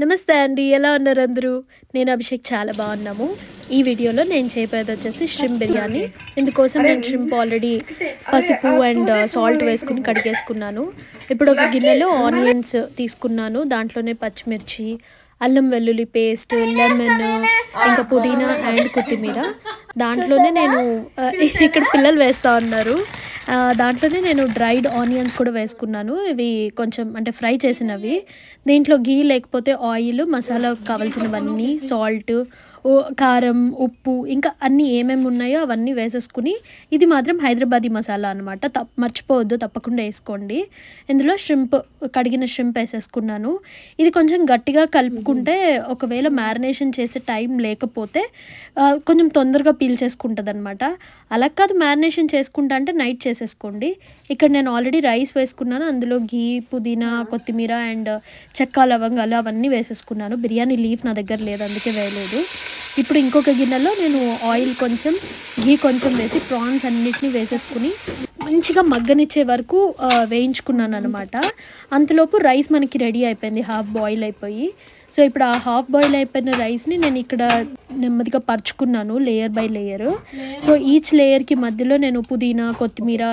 నమస్తే అండి. ఎలా ఉన్నారు అందరూ? నేను అభిషేక్ చాలా బాగున్నాము. ఈ వీడియోలో నేను చేయబోయేదొచ్చేసి ష్రింప్ బిర్యానీ. ఇందుకోసం నేను ష్రింప్ ఆల్రెడీ పసుపు అండ్ సాల్ట్ వేసుకొని కడిగేసుకున్నాను. ఇప్పుడు ఒక గిన్నెలో ఆనియన్స్ తీసుకున్నాను. దాంట్లోనే పచ్చిమిర్చి, అల్లం వెల్లుల్లి పేస్ట్, లెమన్, ఇంకా పుదీనా అండ్ కొత్తిమీర. దాంట్లోనే నేను ఇక్కడ పిల్లలు వేస్తా ఉన్నారు. దాంట్లోనే నేను డ్రైడ్ ఆనియన్స్ కూడా వేసుకున్నాను. ఇవి కొంచెం అంటే ఫ్రై చేసినవి. దీంట్లో ఘీ లేకపోతే ఆయిల్, మసాలాకు కావాల్సినవన్నీ, సాల్ట్, కారం, ఉప్పు, ఇంకా అన్నీ ఏమేమి ఉన్నాయో అవన్నీ వేసేసుకుని, ఇది మాత్రం హైదరాబాదీ మసాలా అనమాట. మర్చిపోవద్దు, తప్పకుండా వేసుకోండి. ఇందులో కడిగిన ష్రింప్ వేసేసుకున్నాను. ఇది కొంచెం గట్టిగా కలుపుకుంటే ఒకవేళ మ్యారినేషన్ చేసే టైం లేకపోతే కొంచెం తొందరగా పీల్చేసుకుంటుంది అనమాట. అలా కాదు మ్యారినేషన్ చేసుకుంటా అంటే నైట్ చేసేసుకోండి. ఇక్కడ నేను ఆల్రెడీ రైస్ వేసుకున్నాను. అందులో ఘీ, పుదీనా, కొత్తిమీర అండ్ చెక్క, లవంగాలు అవన్నీ వేసేసుకున్నాను. బిర్యానీ లీఫ్ నా దగ్గర లేదు, అందుకే వేయలేదు. ఇప్పుడు ఇంకొక గిన్నెలో నేను ఆయిల్ కొంచెం, ఘీ కొంచెం వేసి ప్రాన్స్ అన్నిటిని వేసేసుకుని మంచిగా మగ్గనిచ్చే వరకు వేయించుకున్నాను అనమాట. అంతలోపు రైస్ మనకి రెడీ అయిపోయింది, హాఫ్ బాయిల్ అయిపోయి. సో ఇప్పుడు ఆ హాఫ్ బాయిల్ అయిపోయిన రైస్ని నేను ఇక్కడ నెమ్మదిగా పరుచుకున్నాను, layer by layer. So each లేయర్కి మధ్యలో నేను పుదీనా, కొత్తిమీర,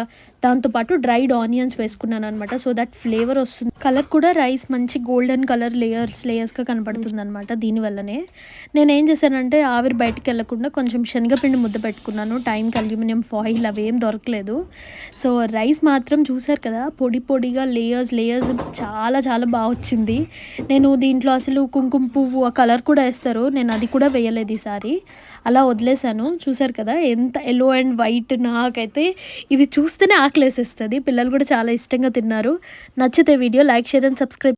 దాంతోపాటు డ్రైడ్ ఆనియన్స్ వేసుకున్నాను అనమాట. సో దట్ ఫ్లేవర్ వస్తుంది. కలర్ కూడా రైస్ మంచి గోల్డెన్ కలర్ లేయర్స్గా కనపడుతుంది అనమాట. దీనివల్లనే నేను ఏం చేశానంటే ఆవిరి బయటకు వెళ్ళకుండా కొంచెం శనగపిండి ముద్ద పెట్టుకున్నాను. టైంకి అల్యూమినియం ఫాయిల్ అవేం దొరకలేదు. సో రైస్ మాత్రం చూసారు కదా, పొడి పొడిగా లేయర్స్ చాలా చాలా బాగా వచ్చింది. నేను దీంట్లో అసలు కుంకుమ పువ్వు ఆ కలర్ కూడా వేస్తారు, నేను అది కూడా వేయలేదు ఈసారి. అలా వదిలేసాను. చూసారు కదా ఎంత ఎల్లో అండ్ వైట్. నాకైతే ఇది చూస్తేనే ఆకలేసేస్తుంది. పిల్లలు కూడా చాలా ఇష్టంగా తిన్నారు. నచ్చితే video like, share and subscribe.